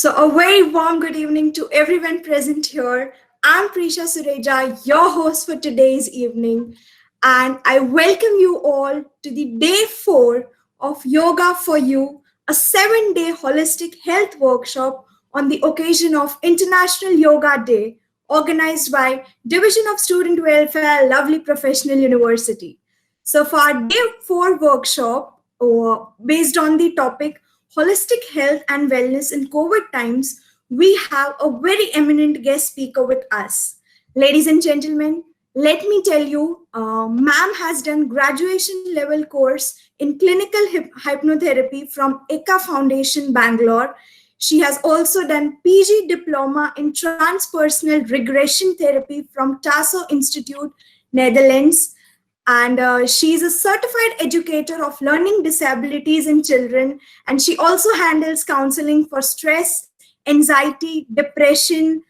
So, a very warm good evening to everyone present here. I'm Prisha Sureja, your host for today's evening, and I welcome you all to the day 4 of Yoga for You, a 7-day holistic health workshop on the occasion of International Yoga Day, organized by Division of Student Welfare, Lovely Professional University. So, for our day 4 workshop, based on the topic holistic health and wellness in COVID times, we have a very eminent guest speaker with us. Ladies and gentlemen, let me tell you, ma'am has done graduation level course in clinical hypnotherapy from Eka Foundation, Bangalore. She has also done PG diploma in transpersonal regression therapy from Tasso Institute, Netherlands, and she is a certified educator of learning disabilities in children, and she also handles counseling for stress, anxiety, depression,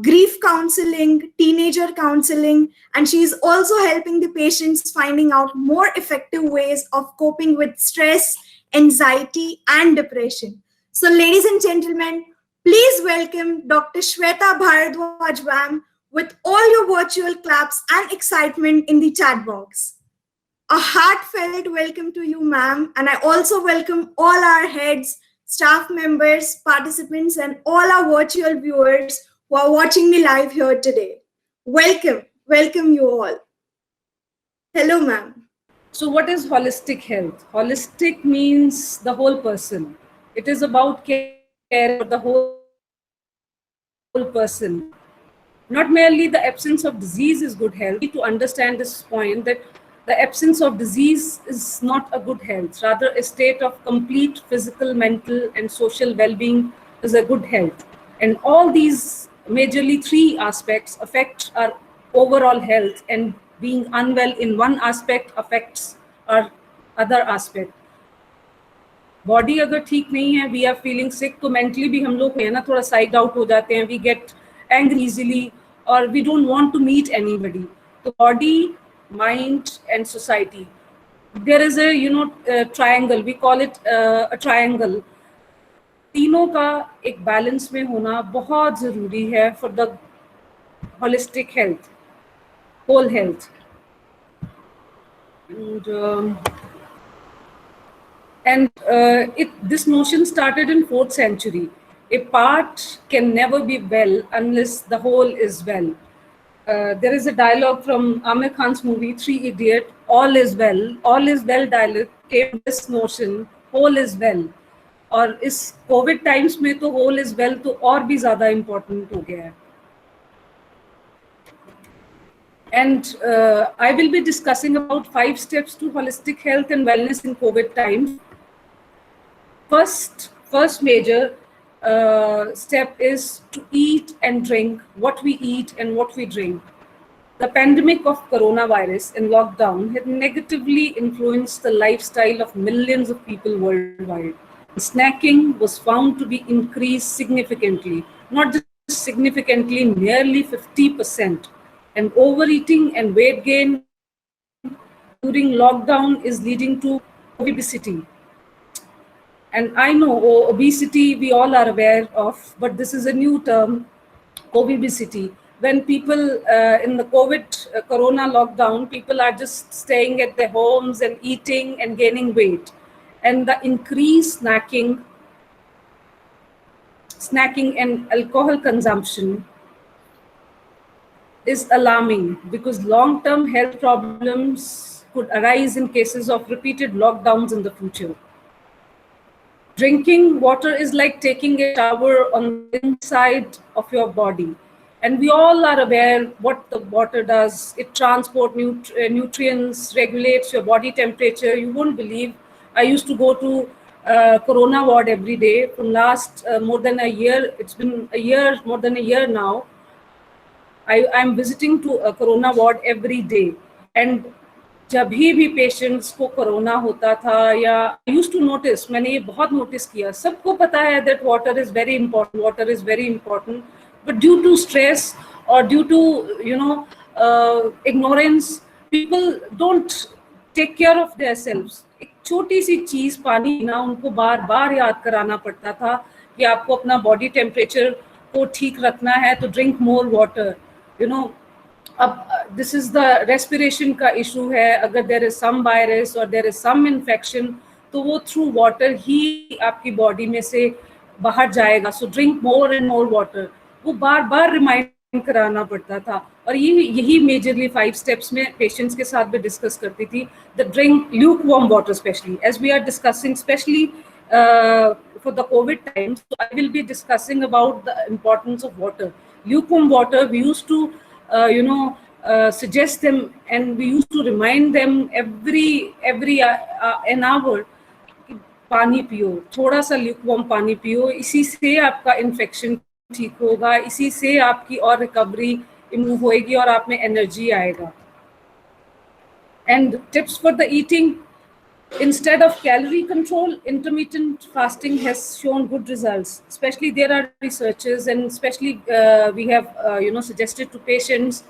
grief counseling, teenager counseling, and she is also helping the patients finding out more effective ways of coping with stress, anxiety, and depression. So, ladies and gentlemen, please welcome Dr. Shweta Bharadwaj, ma'am, with all your virtual claps and excitement in the chat box. A heartfelt welcome to you, ma'am, and I also welcome all our heads, staff members, participants, and all our virtual viewers who are watching me live here today. Welcome you all. Hello, ma'am. So what is holistic health? Holistic means the whole person. It is about caring for the whole person. Not merely the absence of disease is good health. We need to understand this point that the absence of disease is not a good health. Rather, a state of complete physical, mental, and social well-being is a good health. And all these majorly three aspects affect our overall health, and being unwell in one aspect affects our other aspect. Body अगर ठीक नहीं है, we are feeling सिक, तो mentally भी हम लोग है ना थोड़ा साइड आउट हो जाते हैं, वी गेट एंग्री इजीली और we don't want to meet anybody. तो body, mind and society, there is a triangle, we call it a triangle. तीनों का एक बैलेंस में होना बहुत ज़रूरी है for the holistic health, whole health. This notion started in 4th century. A part can never be well unless the whole is well. There is a dialogue from Amir Khan's movie Three Idiot. All is well dialogue came this notion, whole is well. और इस Covid times में तो whole is well तो और भी ज़्यादा important हो गया है. And I will be discussing about 5 steps to holistic health and wellness in COVID times. First major step is to eat and drink, what we eat and what we drink. The pandemic of coronavirus and lockdown had negatively influenced the lifestyle of millions of people worldwide. Snacking was found to be increased significantly, not just significantly, nearly 50%. And overeating and weight gain during lockdown is leading to obesity. And I know obesity we all are aware of, but this is a new term, obesity. When people in the COVID corona lockdown, people are just staying at their homes and eating and gaining weight. And the increased snacking and alcohol consumption is alarming because long-term health problems could arise in cases of repeated lockdowns in the future. Drinking water is like taking a shower on the inside of your body. And we all are aware what the water does. It transports nutrients, regulates your body temperature. You won't believe, I used to go to corona ward every day from last more than a year. It's been more than a year now. I'm visiting to a corona ward every day. And जब भी patients को corona होता था या I used to notice, मैंने ये बहुत notice किया, सबको पता है that water is very important, but due to stress और due to ignorance, people don't take care of their selves. एक छोटी सी चीज पानी ना उनको बार बार याद कराना पड़ता था कि आपको अपना बॉडी टेम्परेचर को ठीक रखना है तो drink more water, you know. अब दिस इज द रेस्पिरेशन का इशू है, अगर देर इज सम वायरस और देर इज सम इन्फेक्शन तो वो थ्रू वाटर ही आपकी बॉडी में से बाहर जाएगा। So drink more and more water, वो बार बार रिमाइंड कराना पड़ता था। और यही मेजरली 5 स्टेप्स में पेशेंट्स के साथ भी डिस्कस करती थी। The drink lukewarm water, specially as we are discussing, specially for the COVID times. So I will be discussing about the importance of water. Lukewarm water, we used to, suggest them, and we used to remind them every an hour कि पानी पियो, थोड़ा सा lukewarm पानी पियो, इसी से आपका इन्फेक्शन ठीक होगा, इसी से आपकी और रिकवरी इम्प्रूव होएगी और आप में एनर्जी आएगा। And tips for the eating: instead of calorie control, intermittent fasting has shown good results. Especially there are researchers, and especially we have suggested to patients,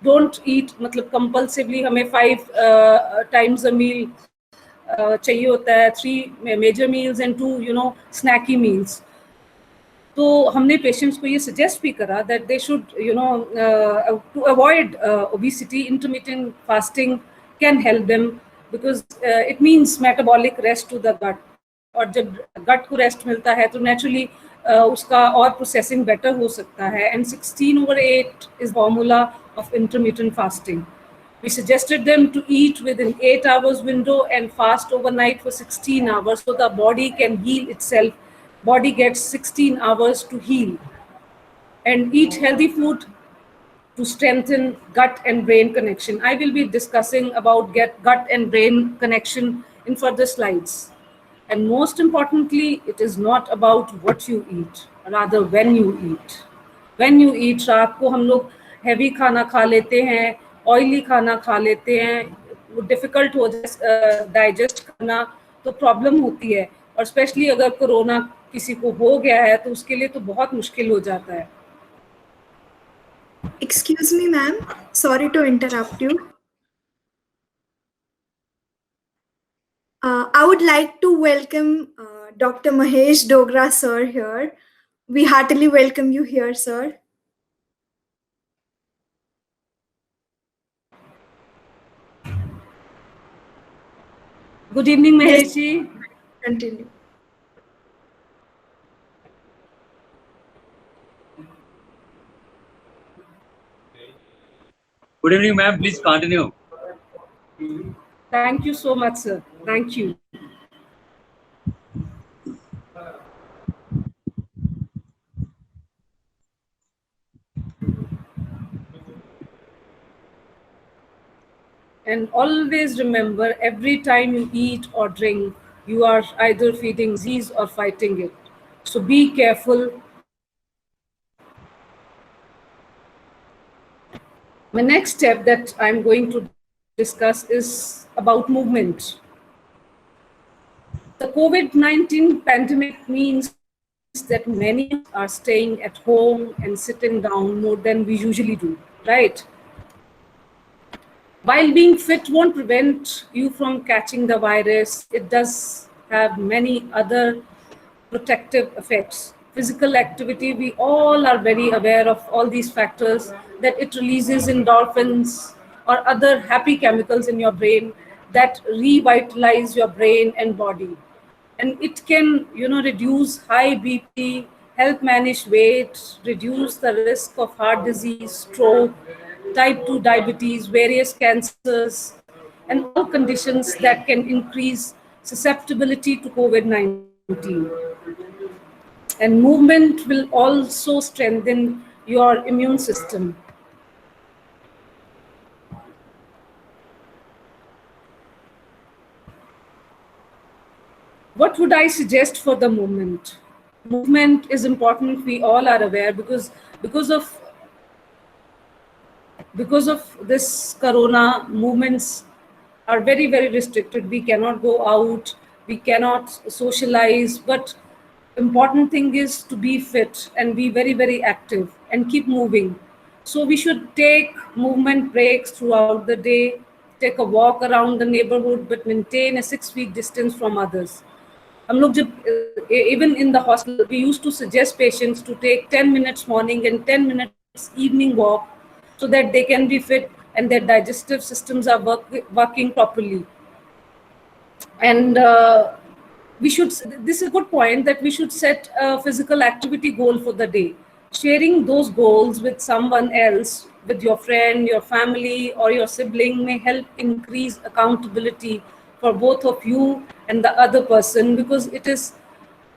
don't eat मतलब compulsively हमें 5 times a meal चाहिए होता है, 3 major meals and 2 snacky meals. तो हमने patients को ये suggest भी करा that they should to avoid obesity, intermittent fasting can help them because it means metabolic rest to the gut. और जब गट को रेस्ट मिलता है तो नेचुरली उसका और प्रोसेसिंग बेटर हो सकता है। And 16/8 is formula of intermittent fasting. We suggested them to eat within 8 hours window and fast overnight for 16 hours so the body can heal itself. Body gets 16 hours to heal. And eat healthy food to strengthen gut and brain connection. I will be discussing about gut and brain connection in further slides. And most importantly, it is not about what you eat, rather when you eat. When you eat, रात को हम लोग heavy खाना खा लेते हैं, oily खाना खा लेते हैं, वो डिफिकल्ट हो जाए डाइजेस्ट करना, तो प्रॉब्लम होती है। और स्पेशली अगर कोरोना किसी को हो गया है तो उसके लिए तो बहुत मुश्किल हो जाता है। Excuse me, ma'am. Sorry to interrupt you. I would like to welcome Dr. Mahesh Dogra, sir, here. We heartily welcome you here, sir. Good evening, Mahesh Yes, ji. continue. Good evening, ma'am. Please continue. Thank you so much, sir. Thank you. And always remember, every time you eat or drink, you are either feeding disease or fighting it. So be careful. My next step that I'm going to discuss is about movement. The COVID-19 pandemic means that many of us are staying at home and sitting down more than we usually do, right? While being fit won't prevent you from catching the virus, it does have many other protective effects. Physical activity, we all are very aware of all these factors, that it releases endorphins or other happy chemicals in your brain that revitalize your brain and body. And it can, reduce high BP, help manage weight, reduce the risk of heart disease, stroke, type 2 diabetes, various cancers, and all conditions that can increase susceptibility to COVID-19. And movement will also strengthen your immune system. What would I suggest for the movement? Movement is important. We all are aware because of this corona, movements are very restricted. We cannot go out, we cannot socialize, but important thing is to be fit and be very active and keep moving. So we should take movement breaks throughout the day, take a walk around the neighborhood, but maintain a 6 feet distance from others. हम लोग जब even in the hospital we used to suggest patients to take 10 minutes morning and 10 minutes evening walk so that they can be fit and their digestive systems are working properly. And we should, this is a good point, that we should set a physical activity goal for the day. Sharing those goals with someone else, with your friend, your family, or your sibling, may help increase accountability for both of you and the other person, because it is,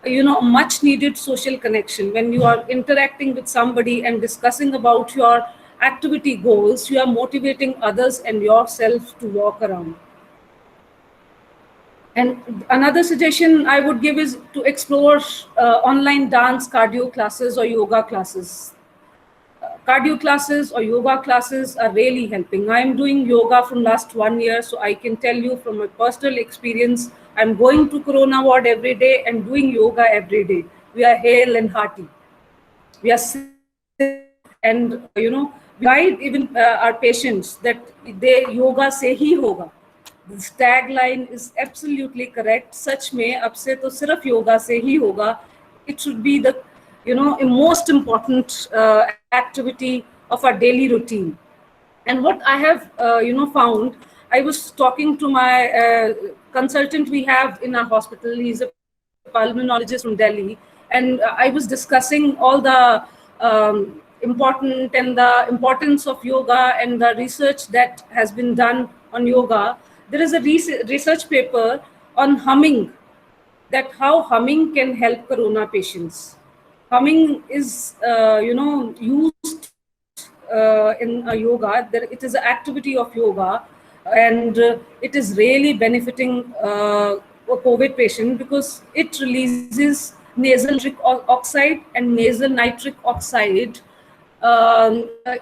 you know, a much needed social connection. When you are interacting with somebody and discussing about your activity goals, you are motivating others and yourself to walk around. And another suggestion I would give is to explore online dance cardio classes or yoga classes. Cardio classes or yoga classes are really helping. I am doing yoga from last 1 year, so I can tell you from my personal experience. I'm going to Corona ward every day and doing yoga every day. We are hale and hearty. We are sitting, and we guide even our patients that they yoga se hi hoga. This tagline is absolutely correct. Sach mein ab se to sirf yoga se hi hoga. It should be the, you know, most important activity of our daily routine. And what I have found, I was talking to my consultant we have in our hospital. He's a pulmonologist from Delhi, and I was discussing all the important and the importance of yoga and the research that has been done on yoga. There is a research paper on humming, that how humming can help corona patients. Humming is used in yoga. It is an activity of yoga, and it is really benefiting a COVID patient, because it releases nasal nitric oxide, and nasal nitric oxide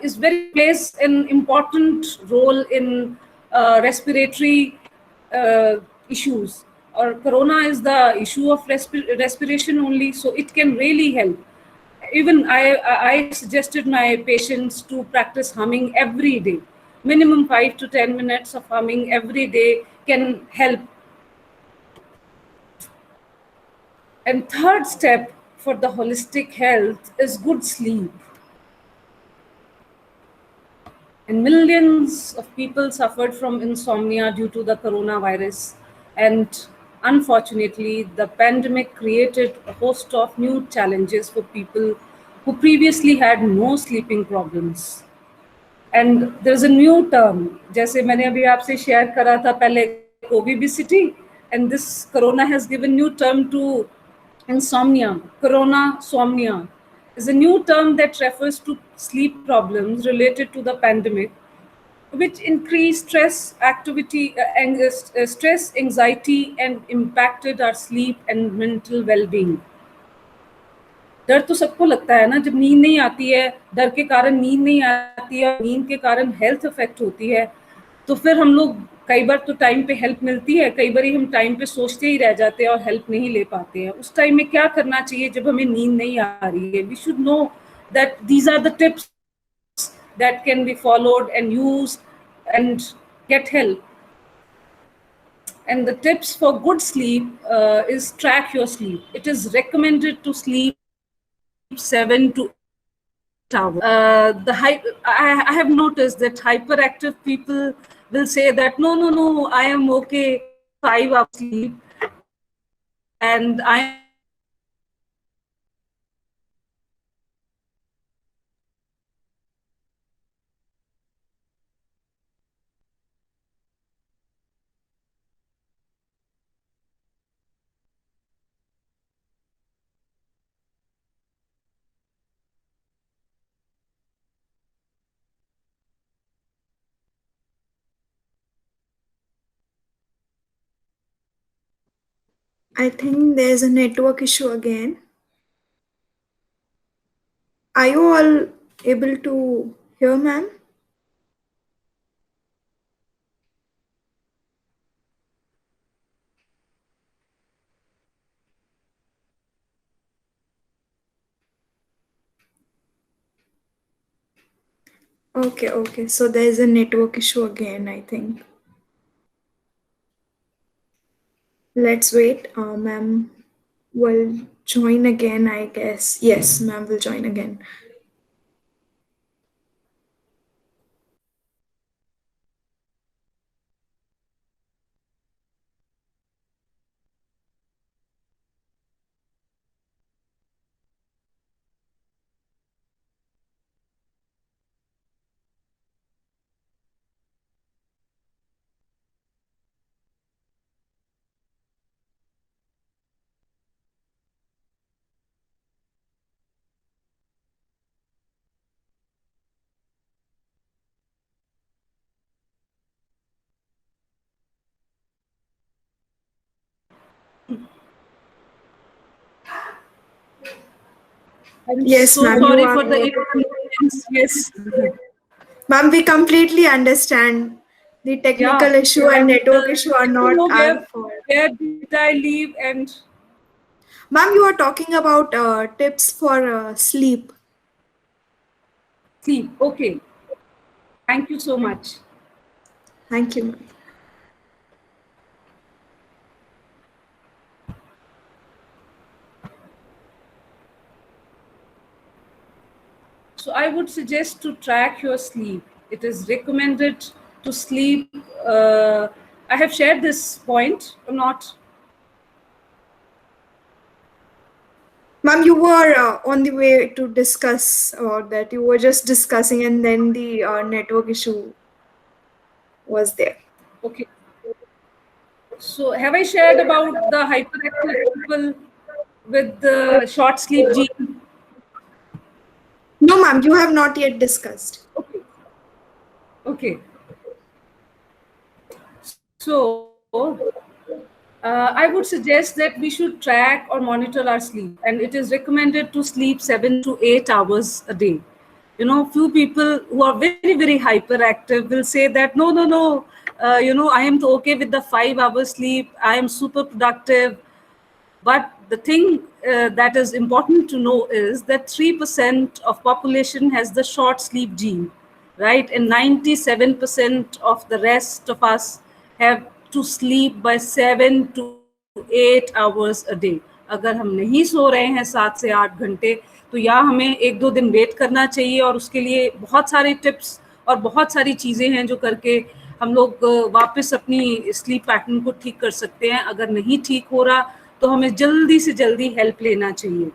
is very plays an important role in respiratory uh, issues. Or corona is the issue of respiration only, so it can really help. Even I suggested my patients to practice humming every day. Minimum 5 to 10 minutes of humming every day can help. And third step for the holistic health is good sleep. And millions of people suffered from insomnia due to the coronavirus. And unfortunately, the pandemic created a host of new challenges for people who previously had no sleeping problems. And there is a new term, जैसे मैंने अभी आपसे share करा था पहले कोविबिसिटी, and this corona has given new term to insomnia. Corona somnia is a new term that refers to sleep problems related to the pandemic, which increased stress, stress, anxiety, and impacted our sleep and mental well-being. डर तो सबको लगता है ना, जब नींद नहीं आती है, डर के कारण नींद नहीं आती है, नींद के कारण हेल्थ इफेक्ट होती है, तो फिर हम लोग कई बार तो टाइम पे हेल्प मिलती है, कई बार हम टाइम पे सोचते ही रह जाते हैं और हेल्प नहीं ले पाते हैं. उस टाइम में क्या करना चाहिए जब हमें नींद नहीं आ रही है? We should know that these are the tips that can be followed and used and get help. And the tips for good sleep is track your sleep. It is recommended to sleep 7 to 8 hours. I have noticed that hyperactive people will say that no, I am okay, 5 hours sleep, and I am okay with I think there's a network issue again. Are you all able to hear, ma'am? Okay. So there's a network issue again, I think. Let's wait, ma'am. will join again, I guess. Yes, ma'am will join again. I'm Yes, so ma'am, you sorry are for the audible. inconvenience. Yes. Ma'am, we completely understand the Yeah. technical issue and network issue are I don't not know our fault. where did I leave and Ma'am, you are talking about tips for sleep. sleep. Okay. Thank you so much. Thank you, ma'am. So I would suggest to track your sleep. It is recommended to sleep. I have shared this point or not? Ma'am, you were on the way to discuss about that. You were just discussing, and then the network issue was there. Okay. So have I shared about the hyperactive people with the short sleep gene? No, ma'am, you have not yet discussed. Okay. Okay. So I would suggest that we should track or monitor our sleep, and it is recommended to sleep 7 to 8 hours a day. Few people who are very, very hyperactive will say that no, no, no, I am okay with the 5 hours sleep. I am super productive. But the thing that is important to know is that 3% of population has the short sleep gene, right? And 97% of the rest of us have to sleep by 7 to 8 hours a day. अगर हम नहीं सो रहे हैं 7 से 8 घंटे, तो या हमें 1-2 दिन वेट करना चाहिए, और उसके लिए बहुत सारे टिप्स और बहुत सारी चीज़ें हैं जो करके हम लोग वापस अपनी स्लीप पैटर्न को ठीक कर सकते हैं. अगर नहीं ठीक हो रहा तो हमें जल्दी से जल्दी हेल्प लेना चाहिए.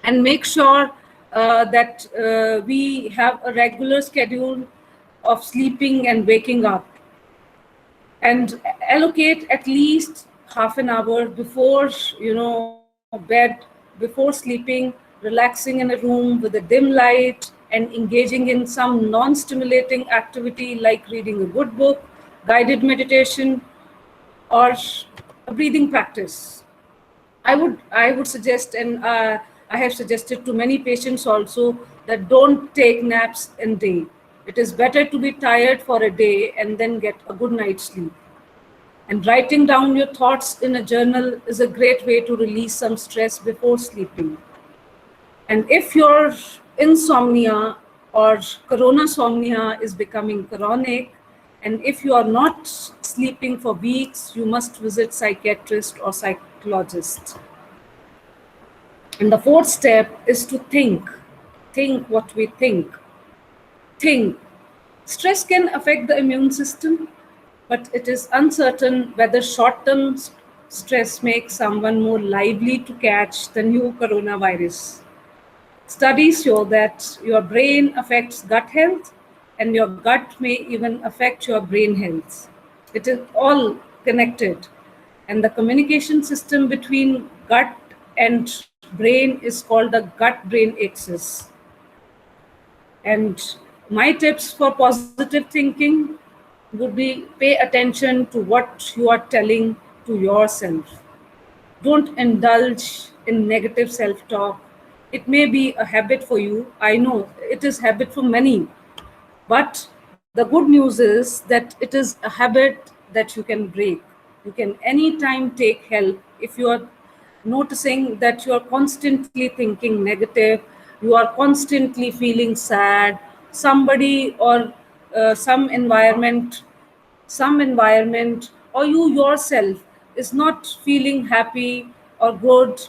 And make sure that we have a regular schedule of sleeping and waking up, and allocate at least half an hour before bed, before sleeping, relaxing in a room with a dim light and engaging in some non-stimulating activity like reading a good book, guided meditation, or a breathing practice. I would suggest, and I have suggested to many patients also, that don't take naps in day. It is better to be tired for a day and then get a good night's sleep. And writing down your thoughts in a journal is a great way to release some stress before sleeping. And if your insomnia or coronasomnia is becoming chronic, and if you are not sleeping for weeks, you must visit psychiatrist or psychologist. And the fourth step is to think. Think what we think. Think. Stress can affect the immune system, but it is uncertain whether short term stress makes someone more lively to catch the new coronavirus. Studies show that your brain affects gut health, and your gut may even affect your brain health. It is all connected. And the communication system between gut and brain is called the gut brain axis. And my tips for positive thinking would be pay attention to what you are telling to yourself. Don't indulge in negative self talk. It may be a habit for you. I know it is habit for many. But the good news is that it is a habit that you can break. You can anytime take help if you are noticing that you are constantly thinking negative, you are constantly feeling sad, somebody or some environment or you yourself is not feeling happy, or good,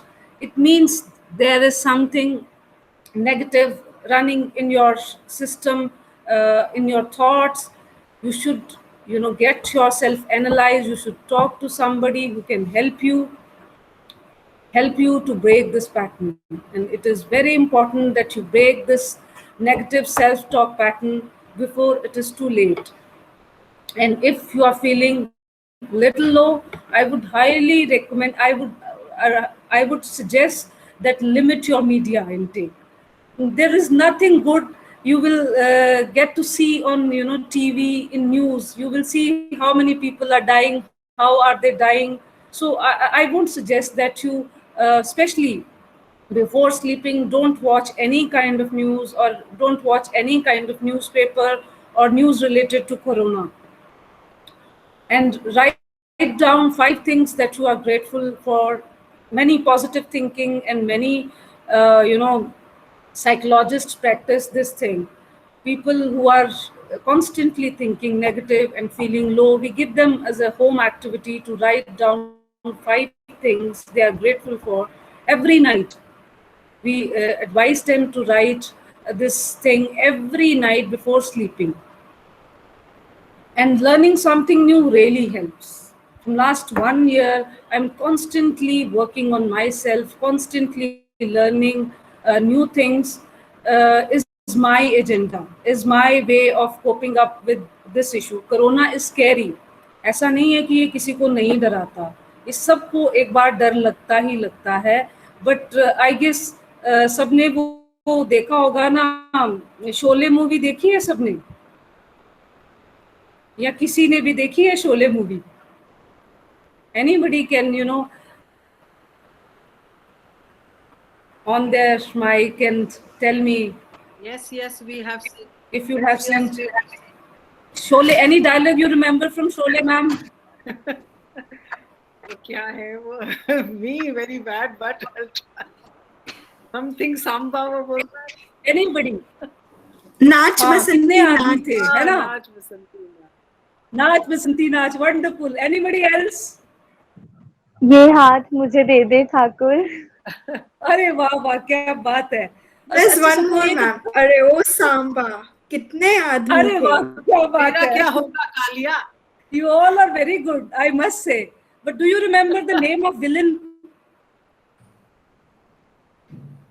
it means there is something negative running in your system, in your thoughts. You should, get yourself analyzed. You should talk to somebody who can help you to break this pattern. And it is very important that you break this negative self talk pattern before it is too late. And if you are feeling little low, I would highly recommend, I would suggest that limit your media intake. There is nothing good you will get to see on TV, in news. You will see how many people are dying, how are they dying. So I won't suggest that you, especially before sleeping, don't watch any kind of news, or don't watch any kind of newspaper or news related to corona. And write down 5 things that you are grateful for. Many positive thinking and many, psychologists practice this thing. People who are constantly thinking negative and feeling low, we give them as a home activity to write down 5 things they are grateful for every night. We advise them to write this thing every night before sleeping. And learning something new really helps. From last 1 year, I'm constantly working on myself, constantly learning new things. Is my agenda, is my way of coping up with this issue. Corona is scary. ऐसा नहीं है कि ये किसी को नहीं डराता, इस सबको एक बार डर लगता ही लगता है. बट आई गेस सबने वो देखा होगा ना, शोले मूवी देखी है सबने, या किसी ने भी देखी है Sholay movie? Anybody can, on their mic and tell me Yes, we have seen. if you have seen Sholay. Any dialogue you remember from Sholay, ma'am? वो क्या है वो? Me very bad, but I'll try. Something samba वो बोलता है. Anybody? नाच हाँ, कितने बसंती आदमी नाच. थे, है ना? नाच बसंती नाच. नाच बसंती नाच, wonderful. Anybody else? ये हाथ मुझे दे दे ठाकुर. अरे वाह वाह, क्या बात है. There's अच्छा, one सबको more, ये ma'am. अरे ओ सांबा, कितने आदमी अरे थे. वाह, क्या बात तेरा है. क्या होगा Kaliya? You all are very good, I must say. But do you remember the name of villain?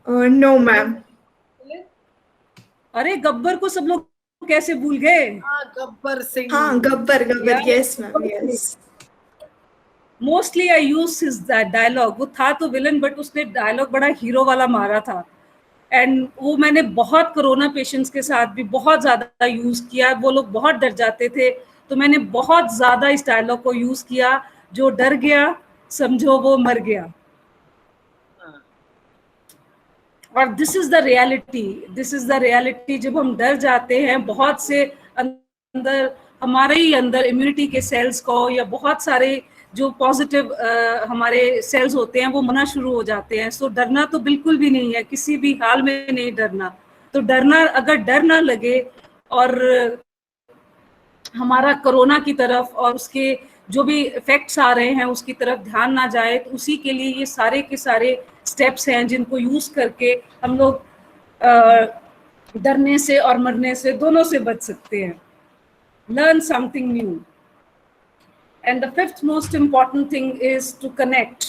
No, ma'am. अरे गब्बर को सब लोग कैसे भूल गए? हाँ, गब्बर सिंह. हाँ, Gabbar. Yeah. Yes, ma'am. Yes. Mostly I use his dialogue. वो था तो विलन, बट उसने डायलॉग बड़ा हीरो वाला मारा था. एंड वो मैंने बहुत कोरोना पेशेंट्स के साथ भी बहुत ज्यादा यूज किया. वो लोग बहुत डर जाते थे, तो मैंने बहुत ज्यादा इस डायलॉग को यूज किया. जो डर गया समझो वो मर गया. और दिस इज द रियलिटी. जब हम डर जाते हैं, बहुत से अंदर, हमारे ही अंदर इम्यूनिटी के सेल्स को, या बहुत सारे जो पॉजिटिव हमारे सेल्स होते हैं, वो मरना शुरू हो जाते हैं. सो डरना तो बिल्कुल भी नहीं है, किसी भी हाल में नहीं डरना. तो डरना, अगर डर ना लगे और हमारा कोरोना की तरफ और उसके जो भी इफेक्ट्स आ रहे हैं उसकी तरफ ध्यान ना जाए, तो उसी के लिए ये सारे के सारे स्टेप्स हैं जिनको यूज करके हम लोग डरने से और मरने से दोनों से बच सकते हैं. Learn something new. And the 5th most important thing is to connect.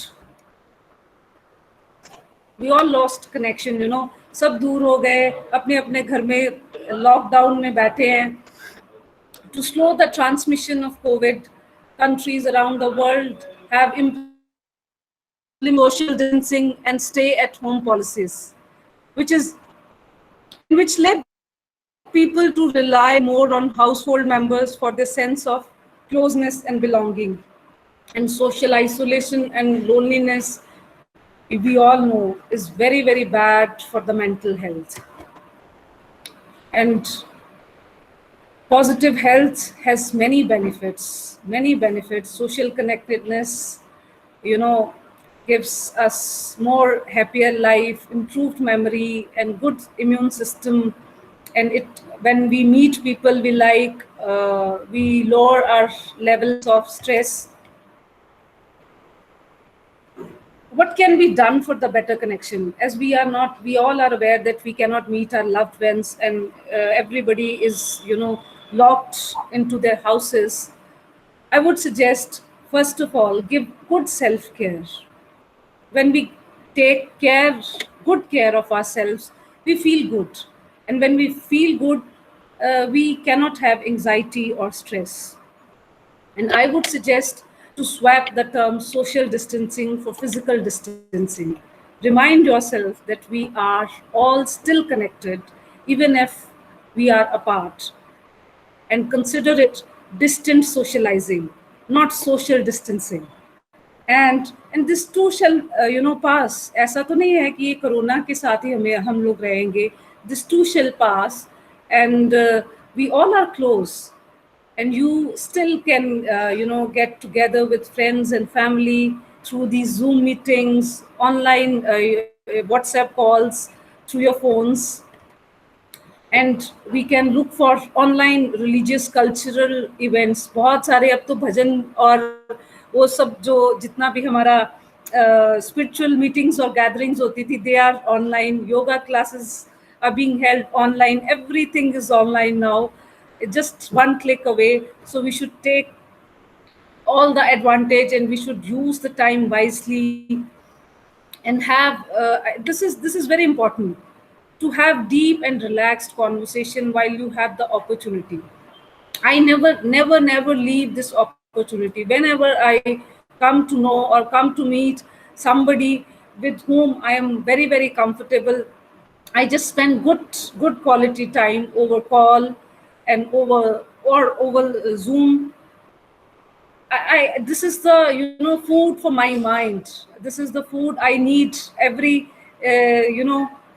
We all lost connection, सब दूर हो गए, अपने अपने घर में लॉकडाउन में बैठे हैं. To slow the transmission of COVID, countries around the world have implemented social distancing and stay-at-home policies, which led people to rely more on household members for their sense of closeness and belonging. And social isolation and loneliness, we all know, is very, very bad for the mental health. And positive health has many benefits. Social connectedness, gives us more happier life, improved memory, and good immune system. And when we meet people we like, we lower our levels of stress. what can be done for the better connection, as we all are aware that we cannot meet our loved ones, and everybody is, locked into their houses. I would suggest, first of all, give good self care. When we take good care of ourselves, we feel good. And when we feel good, we cannot have anxiety or stress. And I would suggest to swap the term social distancing for physical distancing. Remind yourself that we are all still connected, even if we are apart, and consider it distant socializing, not social distancing. And this too shall pass. ऐसा तो नहीं है कि ये corona के साथ ही हम लोग रहेंगे. This too shall pass, and we all are close, and you still can get together with friends and family through these Zoom meetings, online WhatsApp calls, through your phones. And we can look for online religious cultural events. बहुत सारे अब तो भजन और वो सब जो जितना भी हमारा स्पिरिचुअल मीटिंग्स और गैदरिंग्स होती थी, they are online. Yoga classes are being held online. Everything is online now. It's just one click away. So we should take all the advantage, and we should use the time wisely, and have this is very important, to have deep and relaxed conversation while you have the opportunity. I never leave this opportunity. Whenever I come to know or come to meet somebody with whom I am very, very comfortable, I just spend good quality time over call and over Zoom. I this is the food for my mind. This is the food I need every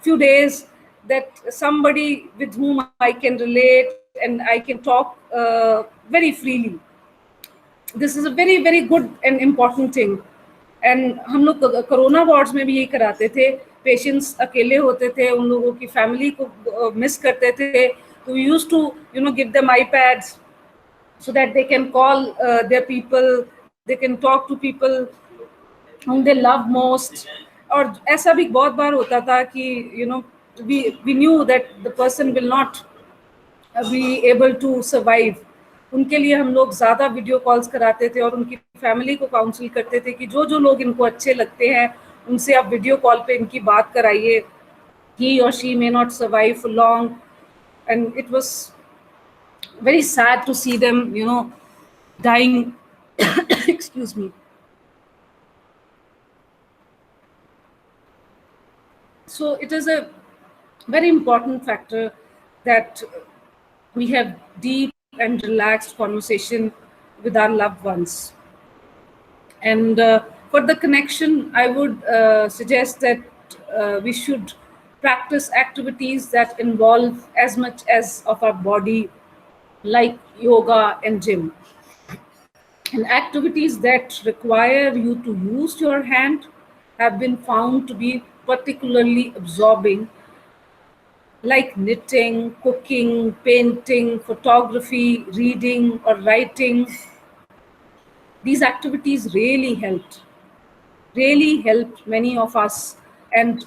few days, that somebody with whom I can relate and I can talk very freely. This is a very very good and important thing. And हम लोग corona wards में भी यही कराते थे. Patients अकेले होते थे, उन लोगों की फैमिली को मिस करते थे, तो we use to give them iPads so that they can call their people, they can talk to people whom they love most. और ऐसा भी बहुत बार होता था कि we knew that the person will not be able to survive. उनके लिए हम लोग ज़्यादा वीडियो कॉल्स कराते थे और उनकी फैमिली को काउंसिल करते थे कि जो जो लोग इनको अच्छे लगते हैं उनसे आप वीडियो कॉल पे इनकी बात कराइए. He or she may not survive for long, and it was very sad to see them dying. Excuse me. So it is a very important factor that we have deep and relaxed conversation with our loved ones. And for the connection, I would suggest that we should practice activities that involve as much as of our body, like yoga and gym. And activities that require you to use your hand have been found to be particularly absorbing, like knitting, cooking, painting, photography, reading, or writing. These activities really helped many of us. And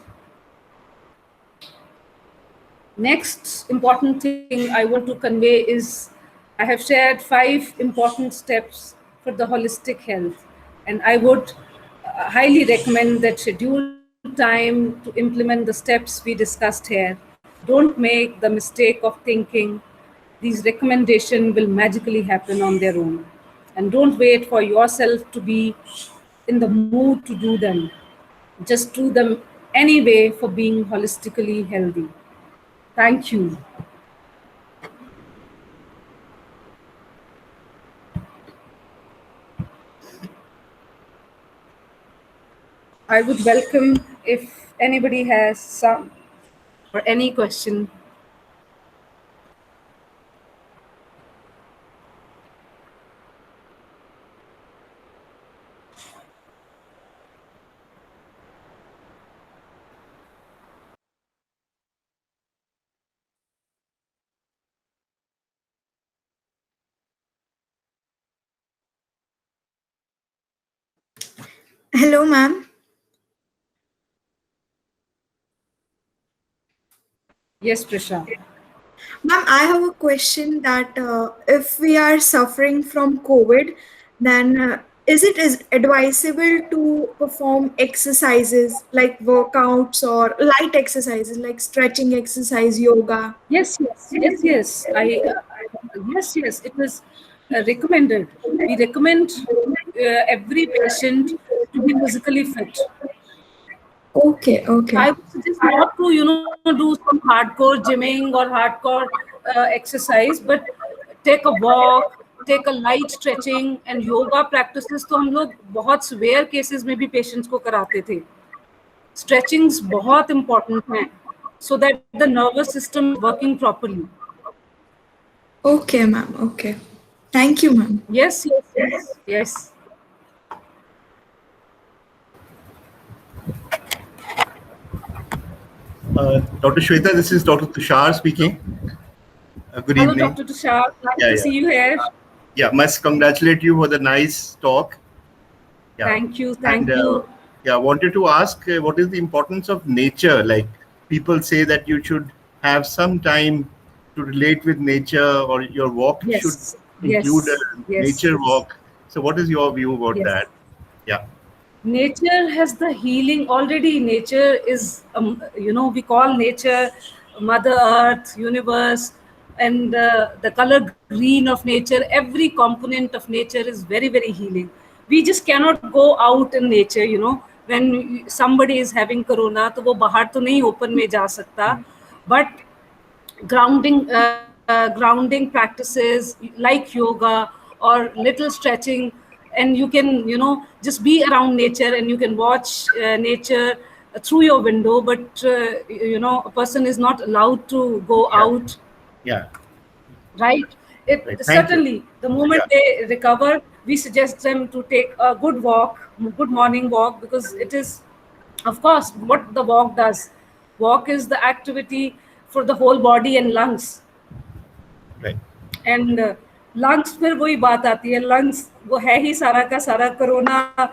next important thing I want to convey is, I have shared 5 important steps for the holistic health, and I would highly recommend that schedule time to implement the steps we discussed here. Don't make the mistake of thinking these recommendations will magically happen on their own. And don't wait for yourself to be in the mood to do them. Just do them anyway for being holistically healthy. Thank you. I would welcome if anybody has some or any question. Hello, ma'am. Yes, Prisha. Ma'am, I have a question that if we are suffering from COVID, then is advisable to perform exercises like workouts or light exercises like stretching exercise, yoga? Yes. Yes. It is recommended. We recommend every patient to be physically fit. Okay, okay. I would suggest not to, do some hardcore gymming or hardcore exercise, but take a walk, take a light stretching and yoga practices. तो हम लोग बहुत severe cases में भी patients को कराते थे. Stretchings बहुत important हैं, so that the nervous system is working properly. Okay, ma'am. Okay. Thank you, ma'am. Yes. Dr. Shweta, this is Dr. Tushar speaking. Good Hello, evening. Dr. Tushar. Nice Yeah, to see yeah. you here. Yeah, must congratulate you for the nice talk. Yeah. Thank you. And yeah, I wanted to ask what is the importance of nature? Like people say that you should have some time to relate with nature, or your walk should Yes. include a Yes. Yes. nature walk. So, what is your view about Yes. that? Yeah, Nature has the healing already. Nature is, we call nature Mother Earth, universe, and the color green of nature. Every component of nature is very, very healing. We just cannot go out in nature, when somebody is having corona, तो वो बाहर तो नहीं open में जा सकता, but grounding practices like yoga or little stretching, and you can just be around nature and you can watch nature through your window, but a person is not allowed to go yeah, out, yeah. right? It Right. Thank you. certainly, the moment Yeah, they recover, we suggest them to take a good morning walk, because it is, of course, what the walk does. Walk is the activity for the whole body and lungs. right. And lungs, फिर वही बात आती है, lungs वो है ही सारा का सारा, कोरोना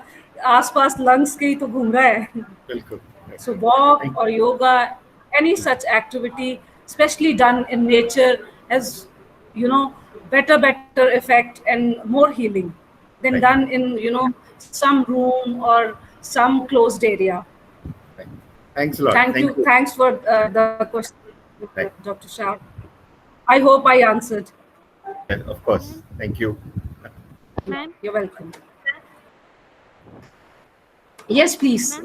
आसपास लंग्स के ही तो घूम रहा है. Welcome. Right. So walk Thank or yoga, any such activity, especially done in nature, has better effect and more healing than right. done in some room or some closed area. Right. Thanks a lot. Thank Thank you. you. Thanks for the question, Right. Dr. Shah. I hope I answered. Yeah, of course. Thank you. Ma'am, You're welcome. Yes, please.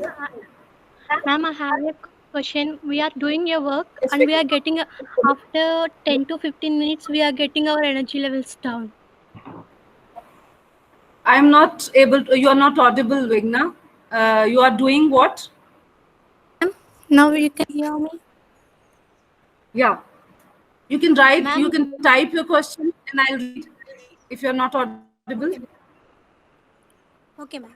ma'am, I have a question. We are doing your work and we are getting, after 10 to 15 minutes, we are getting our energy levels down. I'm not able to, you are not audible, Vigna. You are doing what? Now you can hear me? Yeah. You can write, Ma'am, you can type your question and I'll read if you're not audible. okay, ma'am.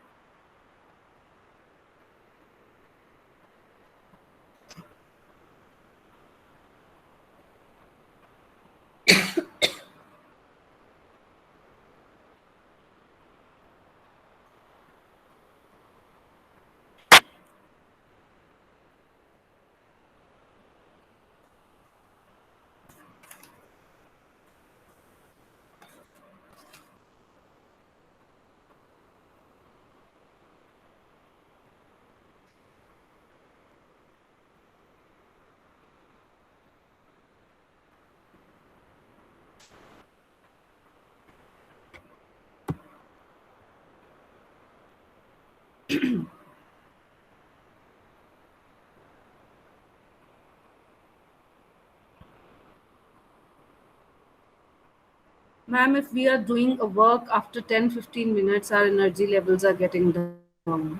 Ma'am, if we are doing a work after 10-15 minutes, our energy levels are getting down.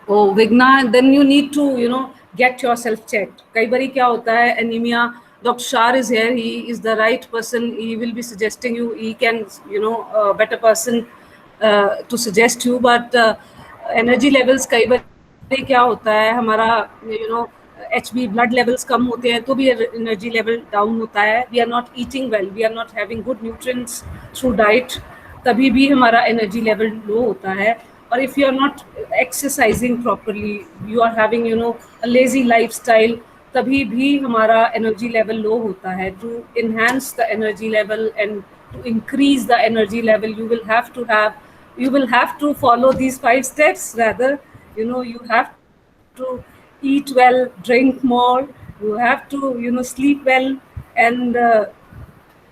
Oh, Vigna, then you need to, get yourself checked. Kai bari kya hota hai, anemia. Dr. Shah is here. He is the right person. He will be suggesting you. He can, a better person to suggest you. But energy levels, kai bari kya hota hai, हमारा, HB blood levels कम होते हैं, तो भी energy level down होता है. We are not eating well. We are not having good nutrients through diet. तभी भी हमारा energy level low होता है. Or if you are not exercising properly, you are having a lazy lifestyle, तभी भी हमारा एनर्जी लेवल लो होता है. To enhance the energy level and to increase the energy level, you will have to follow these 5 steps. Rather, you have to eat well, drink more, you have to sleep well, and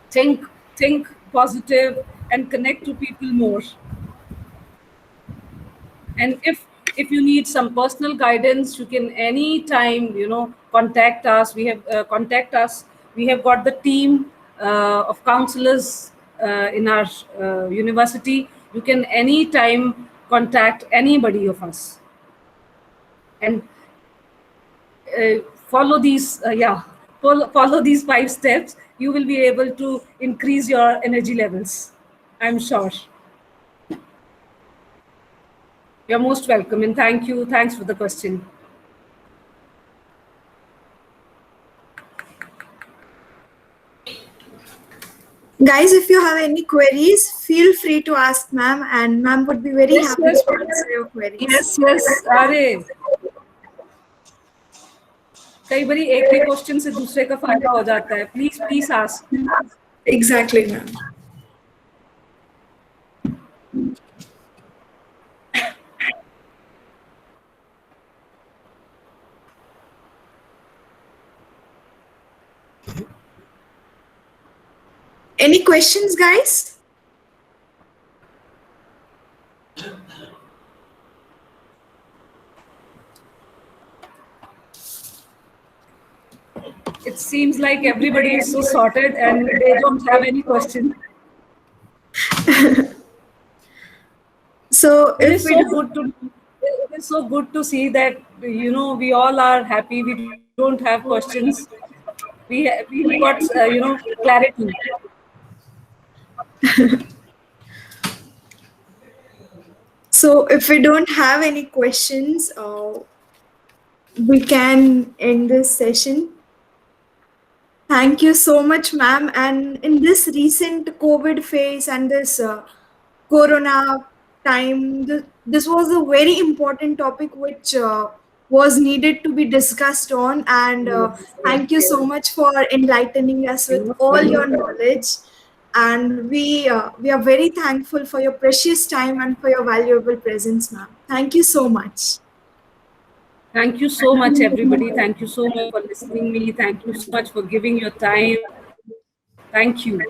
think positive, and connect to people more. And if you need some personal guidance, you can anytime contact us. We have got the team of counselors in our university. You can anytime contact anybody of us, and follow these follow these 5 steps. You will be able to increase your energy levels, I'm sure. You're most welcome, and thanks for the question. Guys, if you have any queries, feel free to ask ma'am, and ma'am would be very Yes, happy yes, to answer your queries. yes. अरे कई बारी एक के question से दूसरे का फायदा हो जाता है. Please ask. Exactly, ma'am. Any questions, guys? It seems like everybody is so sorted and they don't have any question. So It if is we so do, good to see that we all are happy. We don't have questions. We have got clarity. so if we don't have any questions, we can end this session. Thank you so much, ma'am. And in this recent COVID phase and this Corona time, this was a very important topic which was needed to be discussed on. And thank you so much for enlightening us with all your knowledge. And we are very thankful for your precious time and for your valuable presence, ma'am. Thank you so much. Thank you so much, everybody. Thank you so much for listening me. Thank you so much for giving your time. Thank you.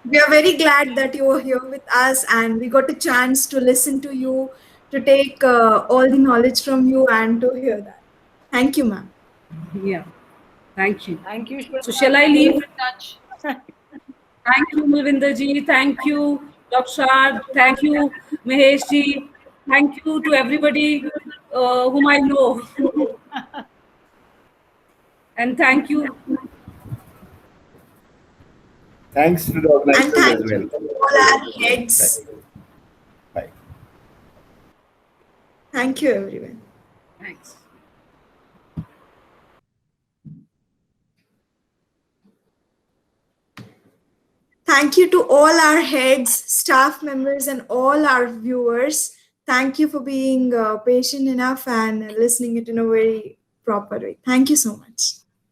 We are very glad that you were here with us and we got a chance to listen to you, to take all the knowledge from you and to hear that. Thank you, ma'am. Yeah. Thank you. Thank you, Shweta. So shall I Keep leave? in touch. Thank you, Malvinder ji. Thank you, Dr. Shad. Thank you, Mahesh ji. Thank you to everybody whom I know. And thank you. Thanks to the And organizers thank as you well. to all our heads. Bye. Thank you, everyone. Thanks. Thank you to all our heads, staff members, and all our viewers. Thank you for being patient enough and listening it in a very proper way. Thank you so much.